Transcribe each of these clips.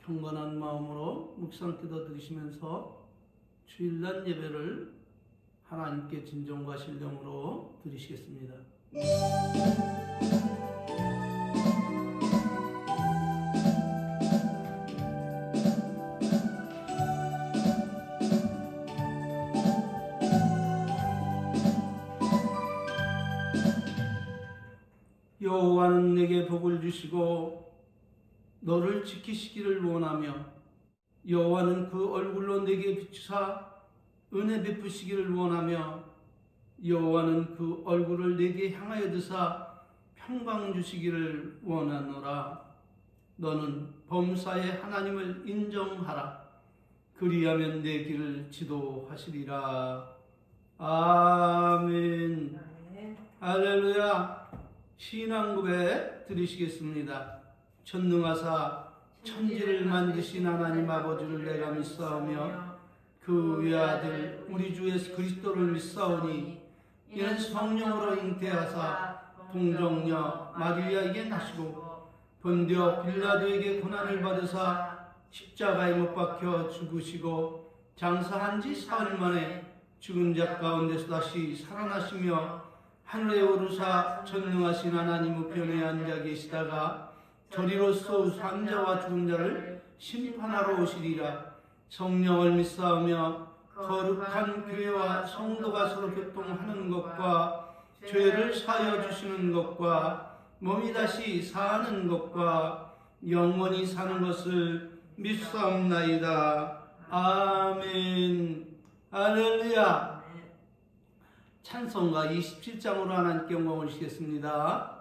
경건한 마음으로 묵상 기도 드리시면서 주일날 예배를 하나님께 진정과 신령으로 드리시겠습니다. 여호와는 내게 복을 주시고 너를 지키시기를 원하며 여호와는 그 얼굴로 내게 비추사 은혜 베푸시기를 원하며 여호와는 그 얼굴을 내게 향하여 드사 평강 주시기를 원하노라. 너는 범사의 하나님을 인정하라. 그리하면 내 길을 지도하시리라. 아멘. 할렐루야. 신앙고백 드리시겠습니다. 전능하사 천지를 만드신 하나님 아버지를 내가 믿사오며 그 외아들 우리 주 예수 그리스도를 믿사오니 이는 성령으로 잉태하사 동정녀 마리아에게 나시고 본디오 빌라도에게 고난을 받으사 십자가에 못 박혀 죽으시고 장사한 지 사흘 만에 죽은 자 가운데서 다시 살아나시며 하늘에 오르사 전능하신 하나님 우편에 앉아 계시다가 저리로서 산자와 죽은 자를 심판하러 오시리라. 성령을 믿사오며 거룩한 교회와 성도가 서로 교통하는 것과 죄를 사하여 주시는 것과 몸이 다시 사는 것과 영원히 사는 것을 믿사옵나이다. 아멘. 할렐루야. 찬송가 27장으로 하나님께 영광 올리시겠습니다.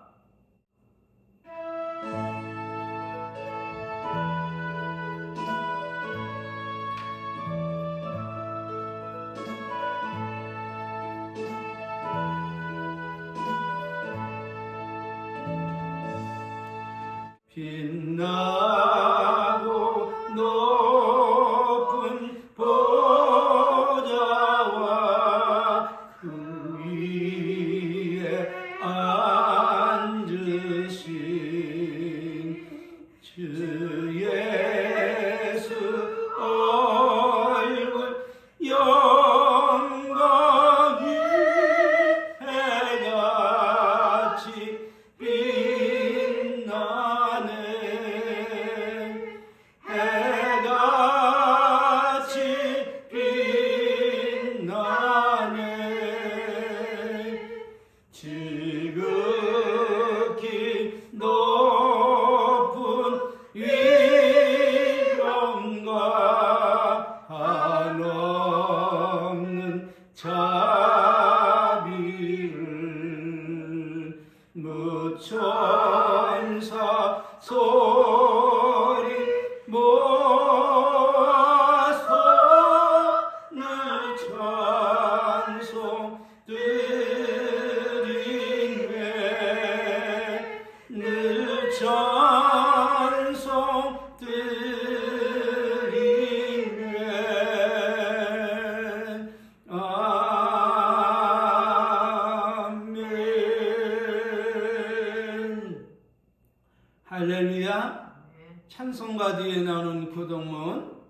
빛나고 높은 보좌와 그 위에 앉으신 주 예수 얼굴 영광이 해같이 지극히 높은 위엄과 한없는 자비를 무천사 소리 모아서 늘 찬송 늘 찬송 드리네. 아멘. 할렐루야. 찬송가 뒤에 나오는 교독문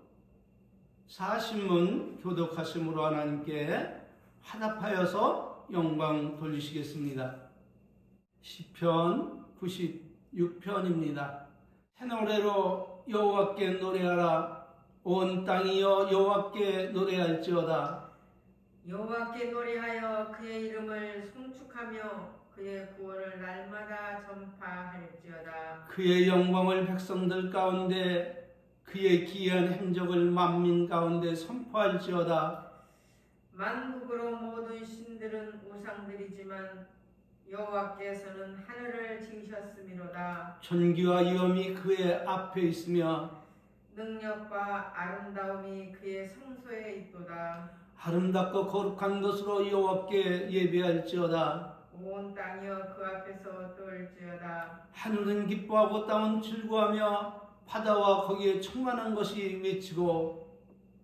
40문 교독하심으로 하나님께 화답하여서 영광 돌리시겠습니다. 시편 96편입니다. 새 노래로 여호와께 노래하라. 온 땅이여 여호와께 노래할지어다. 여호와께 노래하여 그의 이름을 송축하며 그의 구원을 날마다 전파할지어다. 그의 영광을 백성들 가운데 그의 기이한 행적을 만민 가운데 선포할지어다. 만국으로 모든 신들은 우상들이지만 여호와께서는 하늘을 지으셨음이로다. 존귀와 위엄이 그의 앞에 있으며 능력과 아름다움이 그의 성소에 있도다. 아름답고 거룩한 것으로 여호와께 예배할지어다. 온 땅이여 그 앞에서 떨지어다. 하늘은 기뻐하고 땅은 즐거워하며 바다와 거기에 충만한 것이 외치고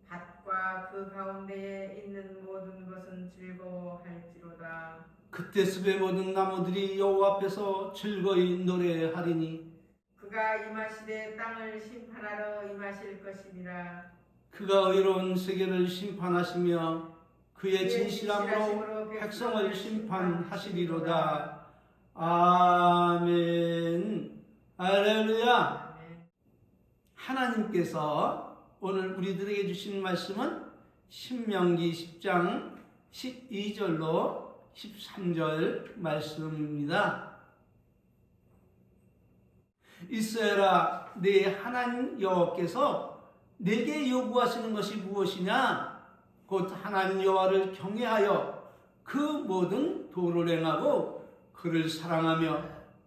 밭과 그 가운데에 있는 모든 것은 즐거워할지로다. 그때 숲의 모든 나무들이 여호와 앞에서 즐거이 노래하리니 그 그가 임하시되 땅을 심판하러 임하실 것이니라. 그가 의로운 세계를 심판하시며 그의 진실함으로 백성을 심판하시리로다. 아멘. 할렐루야. 아멘. 하나님께서 오늘 우리들에게 주신 말씀은 신명기 10장 12절로 13절 말씀입니다. 이스라엘아, 네 하나님 여호와께서 내게 요구하시는 것이 무엇이냐? 곧 하나님 여호와를 경외하여 그 모든 도를 행하고 그를 사랑하며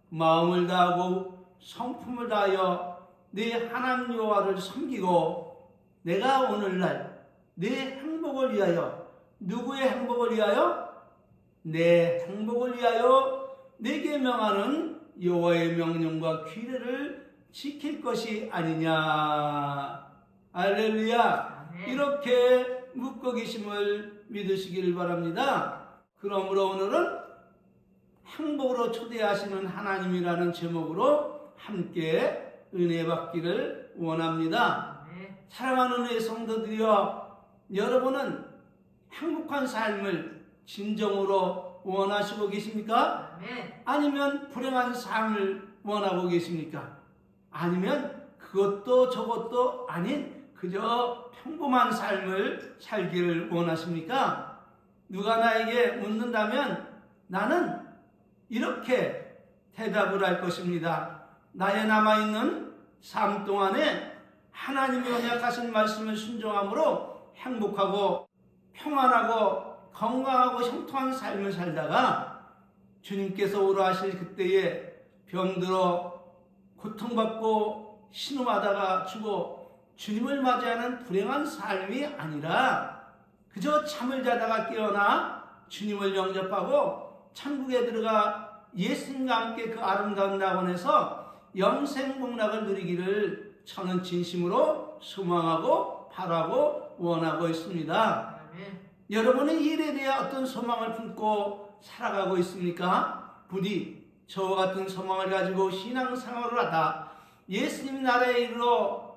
마음을 다하고 성품을 다하여 네 하나님 여호와를 섬기고 내가 오늘날 네 행복을 위하여, 누구의 행복을 위하여? 내 행복을 위하여 내게 명하는 여호와의 명령과 규례를 지킬 것이 아니냐. 할렐루야. 아멘. 이렇게 묻고 계심을 믿으시길 바랍니다. 그러므로 오늘은 행복으로 초대하시는 하나님이라는 제목으로 함께 은혜 받기를 원합니다. 아멘. 사랑하는 은혜의 성도들이여, 여러분은 행복한 삶을 진정으로 원하시고 계십니까? 아멘. 아니면 불행한 삶을 원하고 계십니까? 아니면 그것도 저것도 아닌 그저 평범한 삶을 살기를 원하십니까? 누가 나에게 묻는다면 나는 이렇게 대답을 할 것입니다. 나의 남아있는 삶 동안에 하나님이 언약하신 말씀을 순종함으로 행복하고 평안하고 건강하고 형통한 삶을 살다가 주님께서 오라 하실 그때에 병들어 고통받고 신음하다가 죽어 주님을 맞이하는 불행한 삶이 아니라 그저 잠을 자다가 깨어나 주님을 영접하고 천국에 들어가 예수님과 함께 그 아름다운 낙원에서 영생 복락을 누리기를 저는 진심으로 소망하고 바라고 원하고 있습니다. 아멘. 여러분의 일에 대해 어떤 소망을 품고 살아가고 있습니까? 부디 저와 같은 소망을 가지고 신앙생활을 하다 예수님 나라에 이르러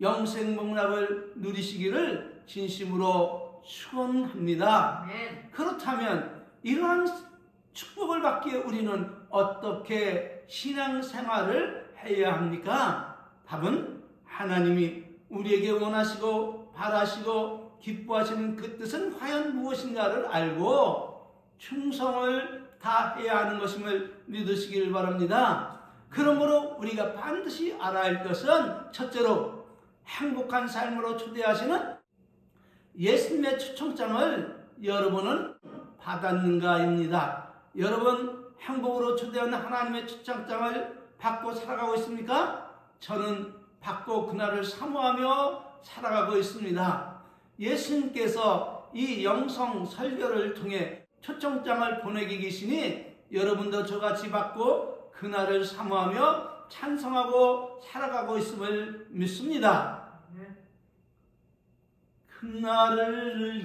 영생 복락을 누리시기를 진심으로 축원합니다. 아멘. 그렇다면 이러한 축복을 받기에 우리는 어떻게 신앙생활을 해야 합니까? 답은 하나님이 우리에게 원하시고 바라시고 기뻐하시는 그 뜻은 과연 무엇인가를 알고 충성을 다해야 하는 것임을 믿으시길 바랍니다. 그러므로 우리가 반드시 알아야 할 것은 첫째로 행복한 삶으로 초대하시는 예수님의 초청장을 여러분은 받았는가입니다. 여러분 행복으로 초대하는 하나님의 초청장을 받고 살아가고 있습니까? 저는 받고 그날을 사모하며 살아가고 있습니다. 예수님께서 이 영성 설교를 통해 초청장을 보내게 계시니 여러분도 저같이 받고 그날을 사모하며 찬송하고 살아가고 있음을 믿습니다. 아멘. 그날을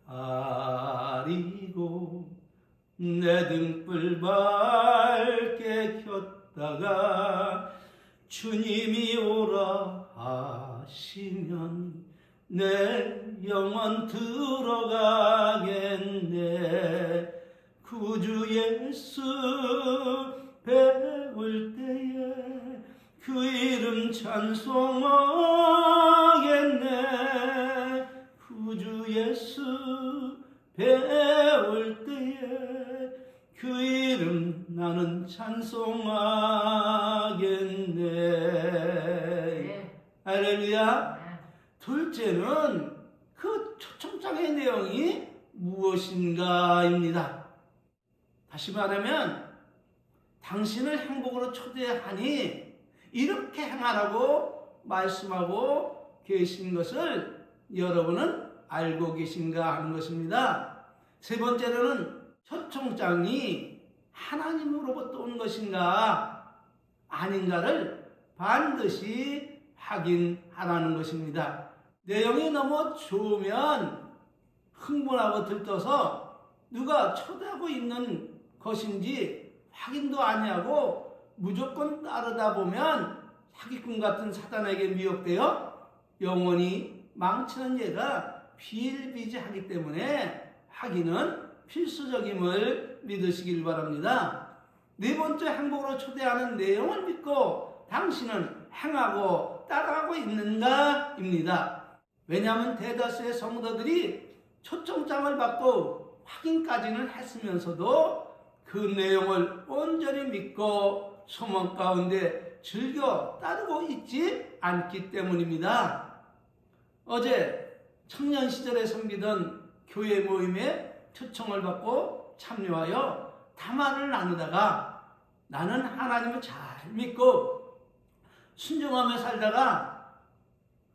기다리고 내 등불 밝게 켰다가 주님이 오라 하시면 내 영혼 들어가겠네. 구주 예수 배울 때에 그 이름 찬송하겠네. 구주 예수 배울 때에 그 이름 나는 찬송하겠네. 네. 할렐루야. 네. 둘째는 그 초청장의 내용이 무엇인가입니다. 다시 말하면 당신을 행복으로 초대하니 이렇게 행하라고 말씀하고 계신 것을 여러분은 알고 계신가 하는 것입니다. 세 번째로는 초청장이 하나님으로부터 온 것인가 아닌가를 반드시 확인하라는 것입니다. 내용이 너무 좋으면 흥분하고 들떠서 누가 초대하고 있는 것인지 확인도 아니하고 무조건 따르다 보면 사기꾼 같은 사단에게 미혹되어 영원히 망치는 예가 비일비재하기 때문에 확인은 필수적임을 믿으시길 바랍니다. 네 번째 행복으로 초대하는 내용을 믿고 당신은 행하고 따라가고 있는가? 입니다. 왜냐하면 대다수의 성도들이 초청장을 받고 확인까지는 했으면서도 그 내용을 온전히 믿고 소망 가운데 즐겨 따르고 있지 않기 때문입니다. 어제 청년 시절에 섬기던 교회 모임에 초청을 받고 참여하여 담화를 나누다가 나는 하나님을 잘 믿고 순종하며 살다가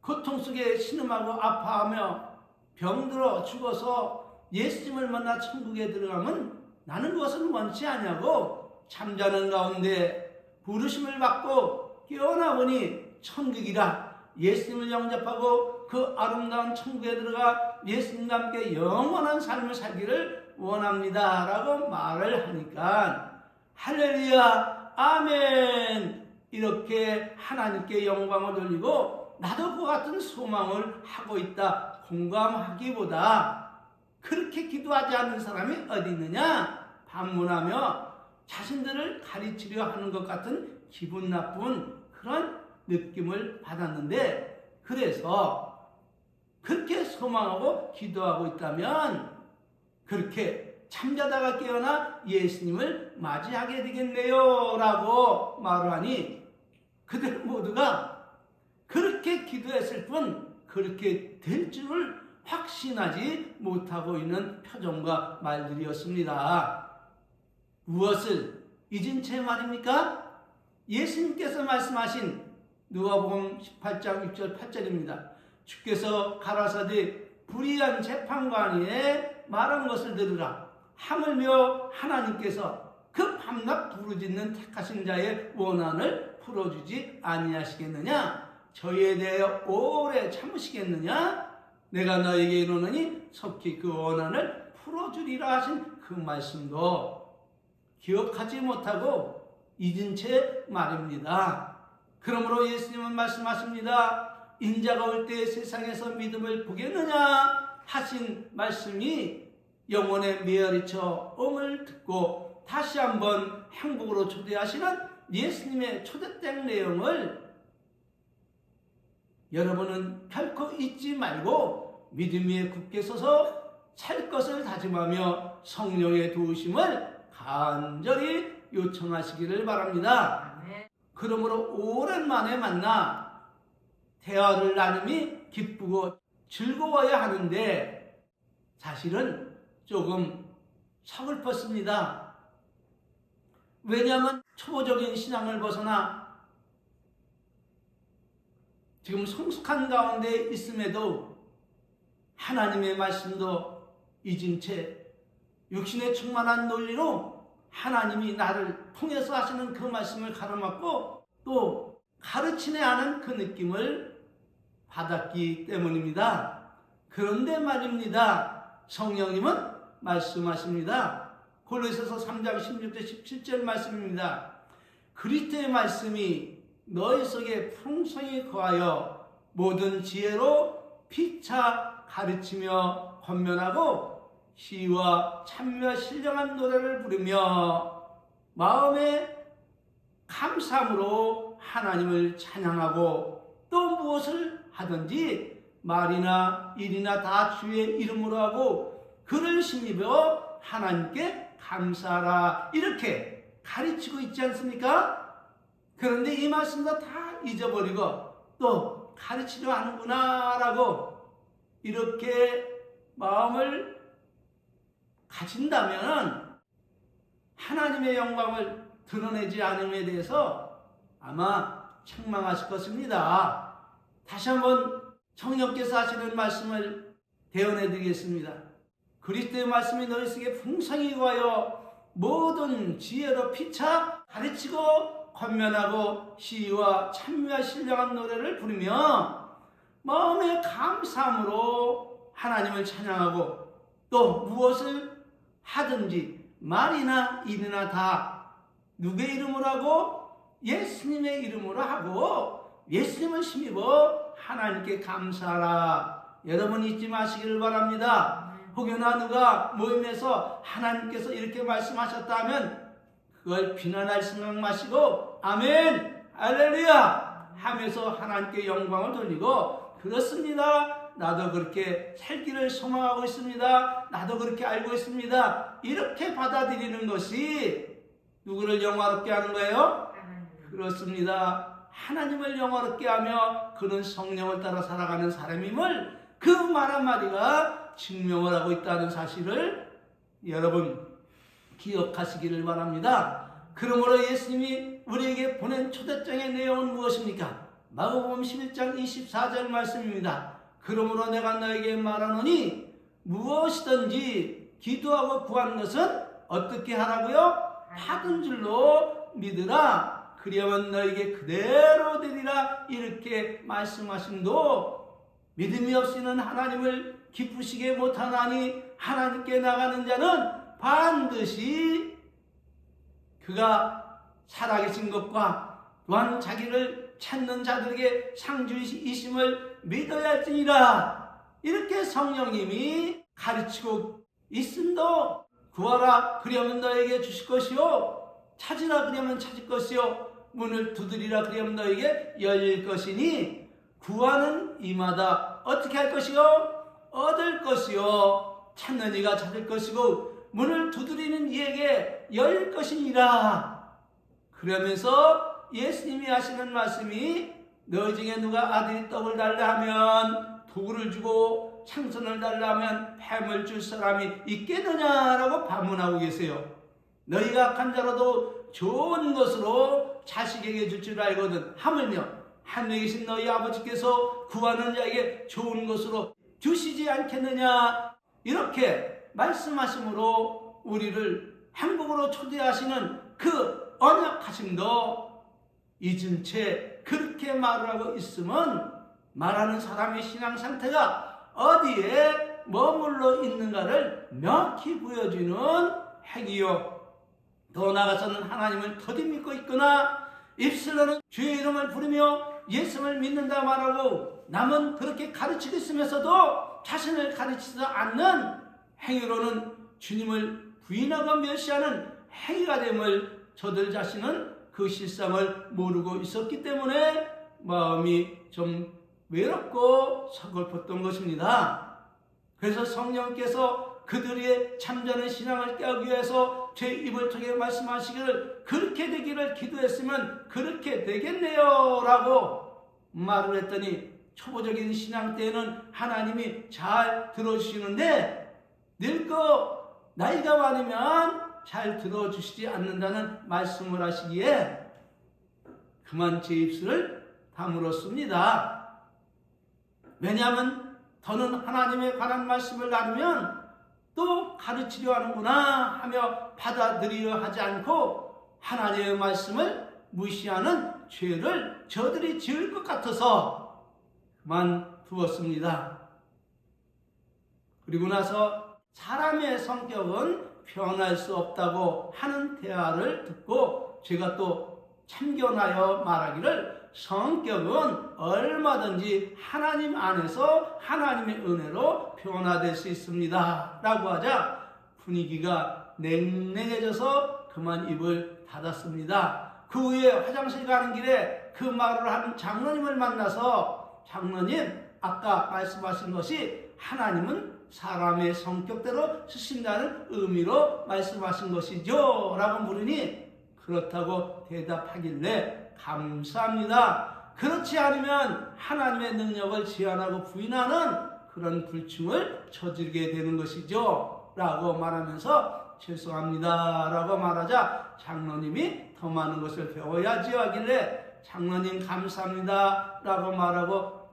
고통 속에 신음하고 아파하며 병들어 죽어서 예수님을 만나 천국에 들어가면 나는 그것은 원치 않냐고 잠자는 가운데 부르심을 받고 깨어나 보니 천국이라 예수님을 영접하고 그 아름다운 천국에 들어가 예수님과 함께 영원한 삶을 살기를 원합니다 라고 말을 하니까 할렐루야 아멘 이렇게 하나님께 영광을 돌리고 나도 그와 같은 소망을 하고 있다 공감하기보다 그렇게 기도하지 않는 사람이 어디 있느냐 반문하며 자신들을 가르치려 하는 것 같은 기분 나쁜 그런 느낌을 받았는데 그래서 그렇게 소망하고 기도하고 있다면 그렇게 잠자다가 깨어나 예수님을 맞이하게 되겠네요 라고 말을 하니 그들 모두가 그렇게 기도했을 뿐 그렇게 될 줄을 확신하지 못하고 있는 표정과 말들이었습니다. 무엇을 잊은 채 말입니까? 예수님께서 말씀하신 누가복음 18장 6절 8절입니다. 주께서 가라사대 불의한 재판관이에 말한 것을 들으라. 하물며 하나님께서 그 밤낮 부르짖는 택하신 자의 원한을 풀어주지 아니하시겠느냐? 저희에 대하여 오래 참으시겠느냐? 내가 너에게 이르노니 속히 그 원한을 풀어주리라 하신 그 말씀도 기억하지 못하고 잊은 채 말입니다. 그러므로 예수님은 말씀하십니다. 인자가 올 때 세상에서 믿음을 보겠느냐 하신 말씀이 영혼의 메아리쳐 음을 듣고 다시 한번 행복으로 초대하시는 예수님의 초대된 내용을 여러분은 결코 잊지 말고 믿음 위에 굳게 서서 살 것을 다짐하며 성령의 도우심을 간절히 요청하시기를 바랍니다. 그러므로 오랜만에 만나 대화를 나눔이 기쁘고 즐거워야 하는데 사실은 조금 서글펐습니다. 왜냐하면 초보적인 신앙을 벗어나 지금 성숙한 가운데 있음에도 하나님의 말씀도 잊은 채 육신에 충만한 논리로 하나님이 나를 통해서 하시는 그 말씀을 가로막고 또 가르치네 하는 그 느낌을 받았기 때문입니다. 그런데 말입니다. 성령님은 말씀하십니다. 골로새서 3장 16절 17절 말씀입니다. 그리스도의 말씀이 너희 속에 풍성히 거하여 모든 지혜로 피차 가르치며 권면하고 시와 찬미와 신령한 노래를 부르며 마음의 감사함으로 하나님을 찬양하고 또 무엇을 하든지 말이나 일이나 다 주의 이름으로 하고 그를 힘입어 하나님께 감사하라 이렇게 가르치고 있지 않습니까? 그런데 이 말씀도 다 잊어버리고 또 가르치려 하는구나 라고 이렇게 마음을 가진다면 하나님의 영광을 드러내지 않음에 대해서 아마 책망하실 것입니다. 다시 한번 성령께서 하시는 말씀을 대언해 드리겠습니다. 그리스도의 말씀이 너희 속에 풍성히 거하여 모든 지혜로 피차 가르치고 권면하고 시와 찬미와 신령한 노래를 부르며 마음의 감사함으로 하나님을 찬양하고 또 무엇을 하든지 말이나 일이나 다 누구의 이름으로 하고 예수님의 이름으로 하고 예수님을 힘입어 하나님께 감사하라. 여러분 잊지 마시기를 바랍니다. 혹여나 누가 모임에서 하나님께서 이렇게 말씀하셨다면 그걸 비난할 생각 마시고 아멘 할렐루야 하면서 하나님께 영광을 돌리고 그렇습니다. 나도 그렇게 살기를 소망하고 있습니다. 나도 그렇게 알고 있습니다. 이렇게 받아들이는 것이 누구를 영화롭게 하는 거예요? 그렇습니다. 하나님을 영화롭게 하며 그는 성령을 따라 살아가는 사람임을 그 말 한마디가 증명을 하고 있다는 사실을 여러분 기억하시기를 바랍니다. 그러므로 예수님이 우리에게 보낸 초대장의 내용은 무엇입니까? 마가복음 11장 24절 말씀입니다. 그러므로 내가 너에게 말하노니 무엇이든지 기도하고 구하는 것은 어떻게 하라고요? 받은 줄로 믿으라. 그리하면 너에게 그대로 되리라. 이렇게 말씀하심도 믿음이 없이는 하나님을 기쁘시게 못하나니 하나님께 나가는 자는 반드시 그가 살아계신 것과 또한 자기를 찾는 자들에게 상주이심을 믿어야 할지니라. 이렇게 성령님이 가르치고 있음도 구하라 그리하면 너에게 주실 것이요 찾으라 그리하면 찾을 것이요 문을 두드리라 그리하면 너에게 열릴 것이니 구하는 이마다 어떻게 할 것이요 얻을 것이요 찾는 이가 찾을 것이고 문을 두드리는 이에게 열릴 것이니라. 그러면서 예수님이 하시는 말씀이 너희 중에 누가 아들이 떡을 달라 하면 도구를 주고 창선을 달라 하면 뱀을 줄 사람이 있겠느냐라고 반문하고 계세요. 너희가 악한 자라도 좋은 것으로 자식에게 줄 줄 알거든 하물며 하늘에 계신 너희 아버지께서 구하는 자에게 좋은 것으로 주시지 않겠느냐. 이렇게 말씀하심으로 우리를 행복으로 초대하시는 그 언약하심도 잊은 채 그렇게 말을 하고 있으면 말하는 사람의 신앙 상태가 어디에 머물러 있는가를 명확히 보여주는 행위요. 더 나아가서는 하나님을 더디 믿고 있거나 입술로는 주의 이름을 부르며 예수를 믿는다 말하고 남은 그렇게 가르치고 있으면서도 자신을 가르치지 않는 행위로는 주님을 부인하고 멸시하는 행위가 됨을 저들 자신은 그 실상을 모르고 있었기 때문에 마음이 좀 외롭고 서글펐던 것입니다. 그래서 성령께서 그들의 참전의 신앙을 깨우기 위해서 제 입을 통해 말씀하시기를 그렇게 되기를 기도했으면 그렇게 되겠네요 라고 말을 했더니 초보적인 신앙 때에는 하나님이 잘 들어주시는데 늙고 나이가 많으면 잘 들어주시지 않는다는 말씀을 하시기에 그만 제 입술을 다물었습니다. 왜냐하면 더는 하나님에 관한 말씀을 나누면 또 가르치려 하는구나 하며 받아들이려 하지 않고 하나님의 말씀을 무시하는 죄를 저들이 지을 것 같아서 그만두었습니다. 그리고 나서 사람의 성격은 변할 수 없다고 하는 대화를 듣고 제가 또 참견하여 말하기를 성격은 얼마든지 하나님 안에서 하나님의 은혜로 변화될 수 있습니다 라고 하자 분위기가 냉랭해져서 그만 입을 닫았습니다. 그 후에 화장실 가는 길에 그 말을 하는 장로님을 만나서 장로님 아까 말씀하신 것이 하나님은 사람의 성격대로 쓰신다는 의미로 말씀하신 것이죠 라고 물으니 그렇다고 대답하길래 감사합니다. 그렇지 않으면 하나님의 능력을 제한하고 부인하는 그런 불충을 저지르게 되는 것이죠 라고 말하면서 죄송합니다 라고 말하자 장로님이 더 많은 것을 배워야지요 하길래 장로님 감사합니다 라고 말하고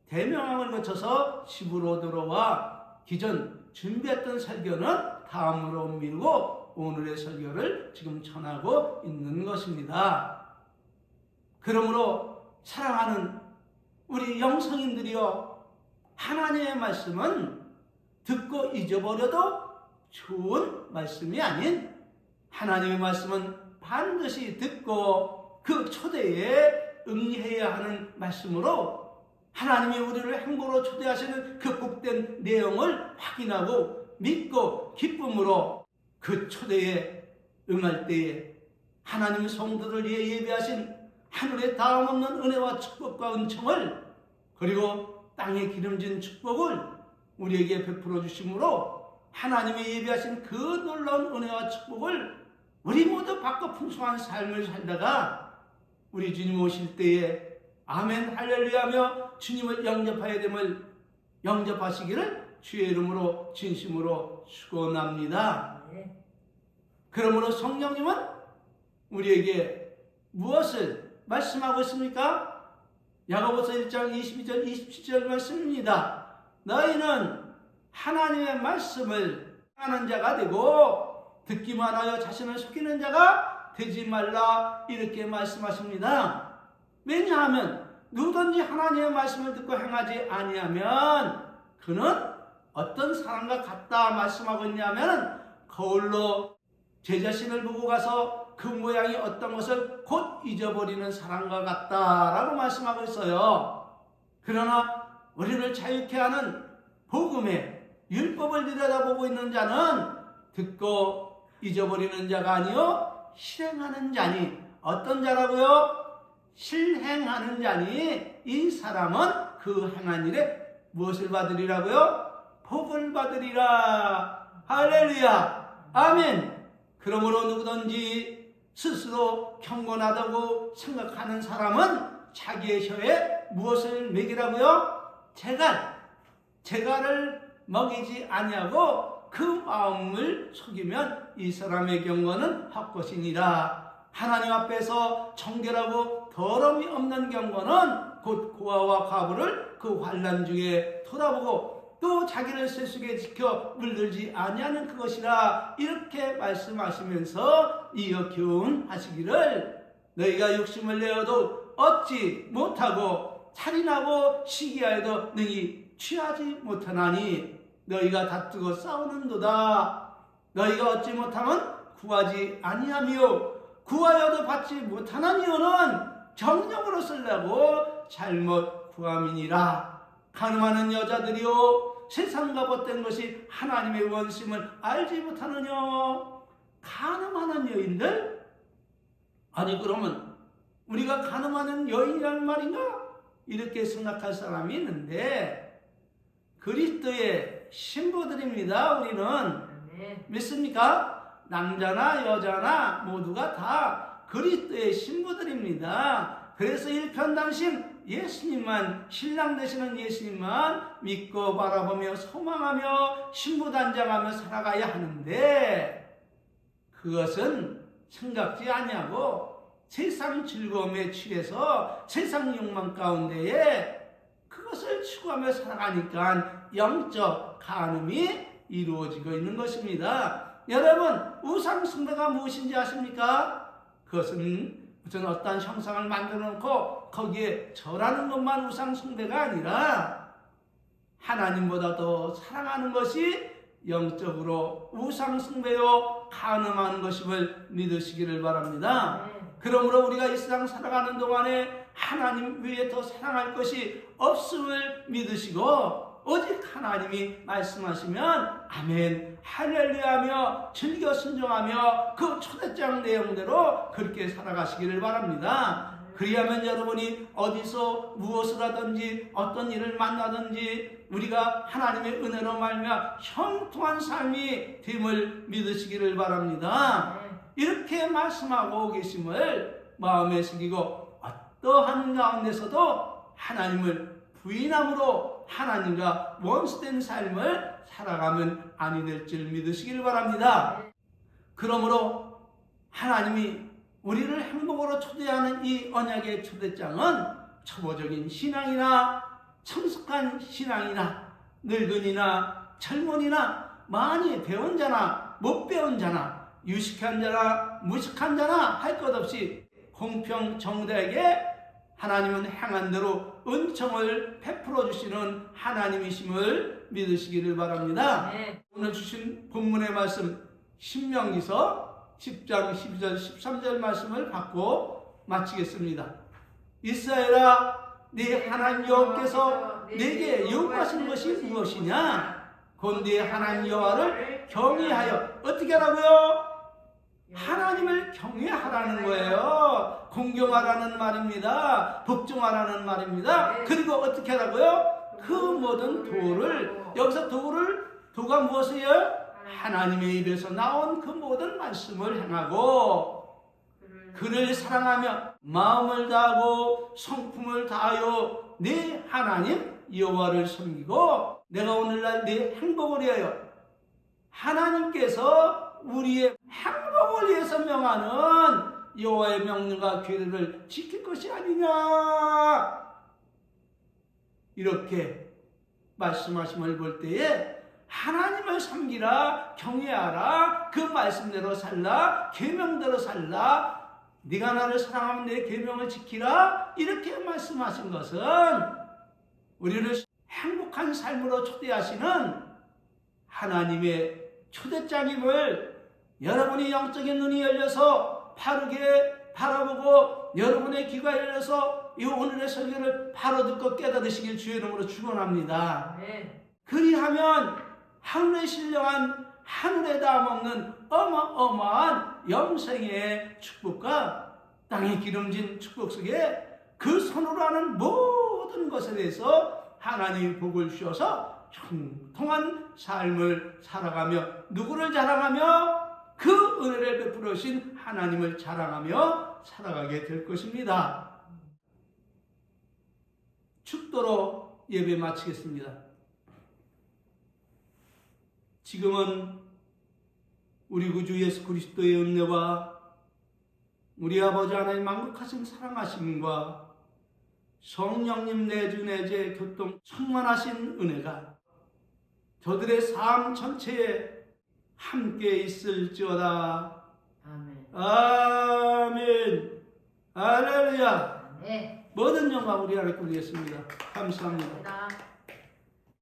대명함을 거쳐서 집으로 들어와 기존 준비했던 설교는 다음으로 미루고 오늘의 설교를 지금 전하고 있는 것입니다. 그러므로 사랑하는 우리 영성인들이여 하나님의 말씀은 듣고 잊어버려도 좋은 말씀이 아닌 하나님의 말씀은 반드시 듣고 그 초대에 응해야 하는 말씀으로 하나님이 우리를 행복으로 초대하시는 그 복된 내용을 확인하고 믿고 기쁨으로 그 초대에 응할 때에 하나님 성도들 위해 예비하신 하늘의 다음없는 은혜와 축복과 은총을 그리고 땅에 기름진 축복을 우리에게 베풀어 주심으로 하나님이 예비하신 그 놀라운 은혜와 축복을 우리 모두 받고 풍성한 삶을 살다가 우리 주님 오실 때에 아멘 할렐루야며 주님을 영접하여야 됨을 영접하시기를 주의 이름으로 진심으로 축원합니다. 그러므로 성령님은 우리에게 무엇을 말씀하고 있습니까? 야고보서 1장 22절 27절 말씀입니다. 너희는 하나님의 말씀을 하는 자가 되고 듣기만 하여 자신을 속이는 자가 되지 말라 이렇게 말씀하십니다. 왜냐하면 누구든지 하나님의 말씀을 듣고 행하지 아니하면 그는 어떤 사람과 같다 말씀하고 있냐면 거울로 제 자신을 보고 가서 그 모양이 어떤 것을 곧 잊어버리는 사람과 같다라고 말씀하고 있어요. 그러나 우리를 자유케 하는 복음의 율법을 들여다보고 있는 자는 듣고 잊어버리는 자가 아니요 실행하는 자니. 어떤 자라고요? 실행하는 자니. 이 사람은 그 행한 일에 무엇을 받으리라고요? 복을 받으리라. 할렐루야. 아멘. 그러므로 누구든지 스스로 경건하다고 생각하는 사람은 자기의 혀에 무엇을 먹이라고요? 재갈을 먹이지 아니하고 그 마음을 속이면 이 사람의 경건은 헛것이니라. 하나님 앞에서 정결하고 더러움이 없는 경건은 곧 고아와 과부를 그 환난 중에 돌아보고 또 자기를 세속에 지켜 물들지 아니하는 그것이라. 이렇게 말씀하시면서 이어 교훈하시기를 너희가 욕심을 내어도 얻지 못하고 살인하고 시기하여도 능히 취하지 못하나니 너희가 다투고 싸우는도다. 너희가 얻지 못하면 구하지 아니하며 구하여도 받지 못하는 이유는 정령으로 쓰려고 잘못 구함이니라. 가늠하는 여자들이요 세상과 벗된 것이 하나님의 원심을 알지 못하느냐. 가늠하는 여인들? 아니 그러면 우리가 가늠하는 여인이라는 말인가? 이렇게 생각할 사람이 있는데 그리스도의 신부들입니다. 우리는 믿습니까? 남자나 여자나 모두가 다 그리스도의 신부들입니다. 그래서 일편단심 예수님만, 신랑 되시는 예수님만 믿고 바라보며 소망하며 신부단장하며 살아가야 하는데 그것은 생각지 아니하고 세상 즐거움에 취해서 세상 욕망 가운데에 그것을 추구하며 살아가니까 영적 간음이 이루어지고 있는 것입니다. 여러분, 우상 숭배가 무엇인지 아십니까? 그것은 무슨 어떤 형상을 만들어 놓고 거기에 절하는 것만 우상 숭배가 아니라 하나님보다 더 사랑하는 것이 영적으로 우상 숭배요 간음하는 것임을 믿으시기를 바랍니다. 그러므로 우리가 이 세상 살아가는 동안에 하나님 외에 더 사랑할 것이 없음을 믿으시고 오직 하나님이 말씀하시면 아멘 할렐루야하며 즐겨 순종하며 그 초대장 내용대로 그렇게 살아가시기를 바랍니다. 그리하면 여러분이 어디서 무엇을 하든지 어떤 일을 만나든지 우리가 하나님의 은혜로 말미암아 형통한 삶이 됨을 믿으시기를 바랍니다. 이렇게 말씀하고 계심을 마음에 새기고 어떠한 가운데서도 하나님을 부인함으로 하나님과 원수된 삶을 살아가면 아니 될 줄 믿으시길 바랍니다. 그러므로 하나님이 우리를 행복으로 초대하는 이 언약의 초대장은 초보적인 신앙이나 성숙한 신앙이나 늙은이나 젊은이나 많이 배운 자나 못 배운 자나 유식한 자나 무식한 자나 할 것 없이 공평정대하게 하나님은 행한 대로 은총을 베풀어 주시는 하나님이심을 믿으시기를 바랍니다. 오늘 주신 본문의 말씀 신명기서 10장 12절 13절 말씀을 받고 마치겠습니다. 이스라엘아, 네 하나님 여호와께서 내게 요구하신 것이 무엇이냐? 곧 네 하나님 여호와를 경외하여 어떻게 하라고요? 하나님을 경외하라는 거예요. 공경하라는 말입니다. 복종하라는 말입니다. 그리고 어떻게 하라고요? 그 모든 도를, 여기서 도가 무엇이에요? 하나님의 입에서 나온 그 모든 말씀을 행하고 그를 사랑하며 마음을 다하고 성품을 다하여 네 하나님 여호와를 섬기고 내가 오늘날 네 행복을 위하여 하나님께서 우리의 행복을 위해서 명하는 여호와의 명령과 규례를 지킬 것이 아니냐, 이렇게 말씀하심을 볼 때에 하나님을 섬기라, 경외하라, 그 말씀대로 살라, 계명대로 살라, 네가 나를 사랑하면 내 계명을 지키라, 이렇게 말씀하신 것은 우리를 행복한 삶으로 초대하시는 하나님의 초대장임을 여러분이 영적인 눈이 열려서 바르게 바라보고 여러분의 귀가 열려서 이 오늘의 설교를 바로 듣고 깨달으시길 주의 이름으로 축원합니다. 그리하면 하늘에 신령한 하늘에 담없는 어마어마한 영생의 축복과 땅에 기름진 축복 속에 그 손으로 하는 모든 것에 대해서 하나님이 복을 주셔서 형통한 삶을 살아가며 누구를 자랑하며 그 은혜를 베풀어 주신 하나님을 자랑하며 살아가게 될 것입니다. 축도로 예배 마치겠습니다. 지금은 우리 구주 예수 그리스도의 은혜와 우리 아버지 하나님 만국하신 사랑하심과 성령님 내주 내재 교통 충만하신 은혜가 저들의 삶 전체에 함께 있을지어다. 아멘. 아멘. 할렐루야. 네. 모든 영광 우리 하나님께 드리겠습니다. 감사합니다. 감사합니다.